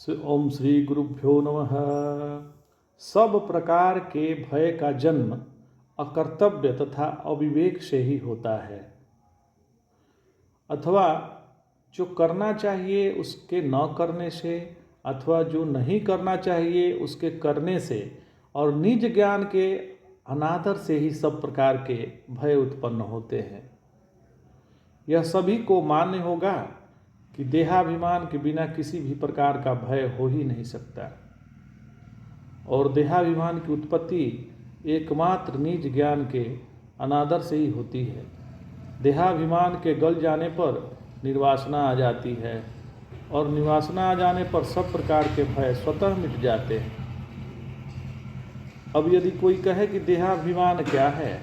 ओम श्री गुरुभ्यो नमः। सब प्रकार के भय का जन्म अकर्तव्य तथा अविवेक से ही होता है, अथवा जो करना चाहिए उसके न करने से, अथवा जो नहीं करना चाहिए उसके करने से, और निज ज्ञान के अनादर से ही सब प्रकार के भय उत्पन्न होते हैं। यह सभी को मान्य होगा कि देहाभिमान के बिना किसी भी प्रकार का भय हो ही नहीं सकता, और देहाभिमान की उत्पत्ति एकमात्र निज ज्ञान के अनादर से ही होती है। देहाभिमान के गल जाने पर निर्वासना आ जाती है, और निर्वासना आ जाने पर सब प्रकार के भय स्वतः मिट जाते हैं। अब यदि कोई कहे कि देहाभिमान क्या है,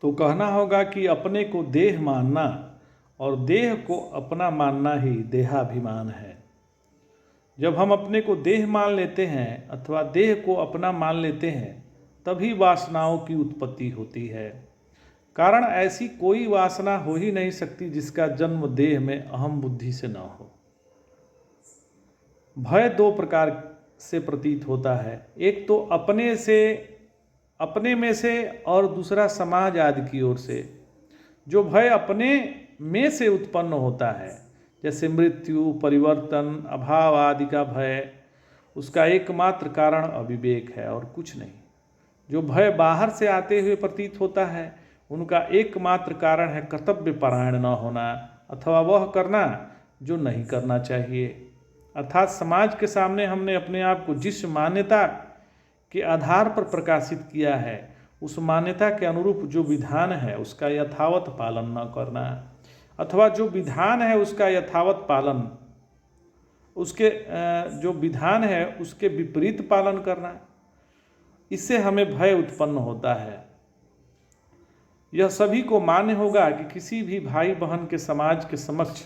तो कहना होगा कि अपने को देह मानना और देह को अपना मानना ही देहाभिमान है। जब हम अपने को देह मान लेते हैं अथवा देह को अपना मान लेते हैं, तभी वासनाओं की उत्पत्ति होती है। कारण ऐसी कोई वासना हो ही नहीं सकती जिसका जन्म देह में अहम बुद्धि से न हो। भय दो प्रकार से प्रतीत होता है, एक तो अपने में से और दूसरा समाज आदि की ओर से। जो भय अपने में से उत्पन्न होता है, जैसे मृत्यु, परिवर्तन, अभाव आदि का भय, उसका एकमात्र कारण अविवेक है और कुछ नहीं। जो भय बाहर से आते हुए प्रतीत होता है, उनका एकमात्र कारण है कर्तव्य परायण न होना, अथवा वह करना जो नहीं करना चाहिए। अर्थात समाज के सामने हमने अपने आप को जिस मान्यता के आधार पर प्रकाशित किया है, उस मान्यता के अनुरूप जो विधान है उसका यथावत पालन न करना, अथवा जो विधान है उसका यथावत पालन, उसके जो विधान है उसके विपरीत पालन करना, इससे हमें भय उत्पन्न होता है। यह सभी को मान्य होगा कि किसी भी भाई बहन के समाज के समक्ष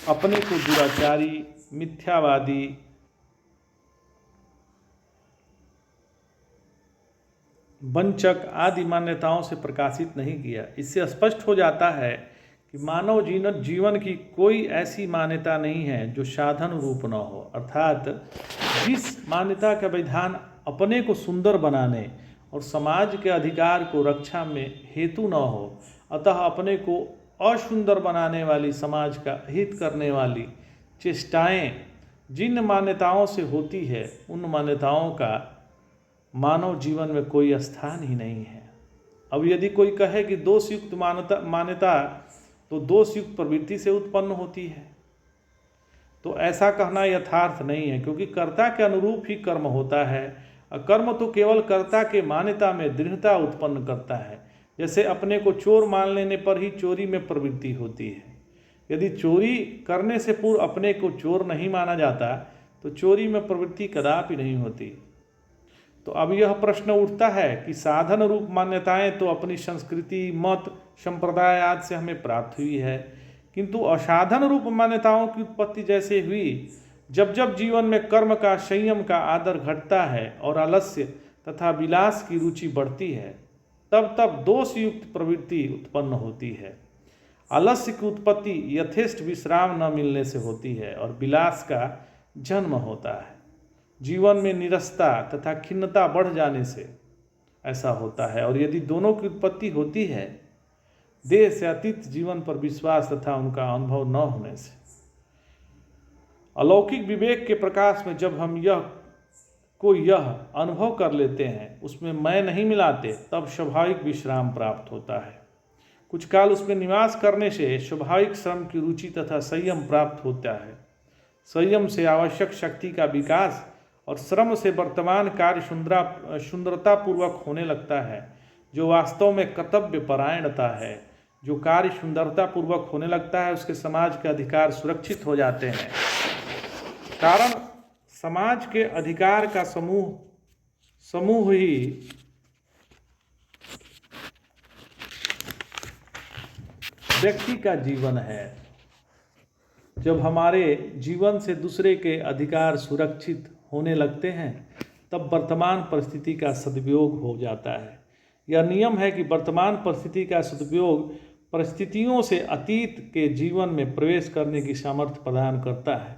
अपने को दुराचारी, मिथ्यावादी, वंचक आदि मान्यताओं से प्रकाशित नहीं किया। इससे स्पष्ट हो जाता है कि मानव जीवन की कोई ऐसी मान्यता नहीं है जो साधन रूप न हो। अर्थात जिस मान्यता का विधान अपने को सुंदर बनाने और समाज के अधिकार को रक्षा में हेतु न हो, अतः अपने को असुंदर बनाने वाली, समाज का हित करने वाली चेष्टाएं जिन मान्यताओं से होती है, उन मान्यताओं का मानव जीवन में कोई स्थान ही नहीं है। अब यदि कोई कहे कि दोषयुक्त मान्यता तो दोषयुक्त प्रवृत्ति से उत्पन्न होती है, तो ऐसा कहना यथार्थ नहीं है, क्योंकि कर्ता के अनुरूप ही कर्म होता है। कर्म तो केवल कर्ता के मान्यता में दृढ़ता उत्पन्न करता है। जैसे अपने को चोर मान लेने पर ही चोरी में प्रवृत्ति होती है। यदि चोरी करने से पूर्व अपने को चोर नहीं माना जाता, तो चोरी में प्रवृत्ति कदापि नहीं होती। तो अब यह प्रश्न उठता है कि साधन रूप मान्यताएं तो अपनी संस्कृति, मत, संप्रदाय आदि से हमें प्राप्त हुई है, किंतु असाधन रूप मान्यताओं की उत्पत्ति जैसे हुई, जब जब जीवन में कर्म का, संयम का आदर घटता है और आलस्य तथा विलास की रुचि बढ़ती है, तब तब दोषयुक्त प्रवृत्ति उत्पन्न होती है। आलस्य की उत्पत्ति यथेष्ट विश्राम न मिलने से होती है, और विलास का जन्म होता है जीवन में निरस्ता तथा खिन्नता बढ़ जाने से ऐसा होता है। और यदि दोनों की उत्पत्ति होती है देह से अतीत जीवन पर विश्वास तथा उनका अनुभव न होने से। अलौकिक विवेक के प्रकाश में जब हम यह अनुभव कर लेते हैं, उसमें मैं नहीं मिलाते, तब स्वाभाविक विश्राम प्राप्त होता है। कुछ काल उसमें निवास करने से स्वाभाविक श्रम की रुचि तथा संयम प्राप्त होता है। संयम से आवश्यक शक्ति का विकास और श्रम से वर्तमान कार्य सुंदरतापूर्वक होने लगता है, जो वास्तव में कर्तव्य परायणता है। जो कार्य सुंदरतापूर्वक होने लगता है, उसके समाज के अधिकार सुरक्षित हो जाते हैं। कारण समाज के अधिकार का समूह ही व्यक्ति का जीवन है। जब हमारे जीवन से दूसरे के अधिकार सुरक्षित होने लगते हैं, तब वर्तमान परिस्थिति का सदुपयोग हो जाता है। यह नियम है कि वर्तमान परिस्थिति का सदुपयोग परिस्थितियों से अतीत के जीवन में प्रवेश करने की सामर्थ्य प्रदान करता है।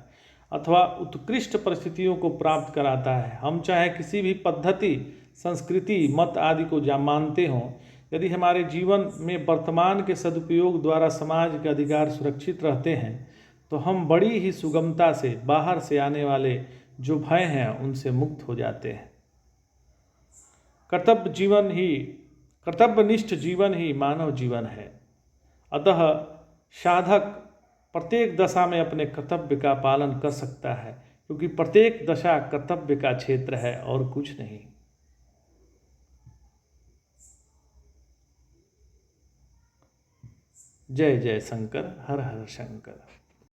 अथवा उत्कृष्ट परिस्थितियों को प्राप्त कराता है। हम चाहे किसी भी पद्धति, संस्कृति, मत आदि को मानते हों, यदि हमारे जीवन में वर्तमान के सदुपयोग द्वारा समाज के अधिकार सुरक्षित रहते हैं तो हम बड़ी ही सुगमता से बाहर से आने वाले जो भय हैं उनसे मुक्त हो जाते हैं। कर्तव्यनिष्ठ जीवन ही मानव जीवन है। अतः साधक प्रत्येक दशा में अपने कर्तव्य का पालन कर सकता है, क्योंकि प्रत्येक दशा कर्तव्य का क्षेत्र है और कुछ नहीं। जय जय शंकर, हर हर शंकर।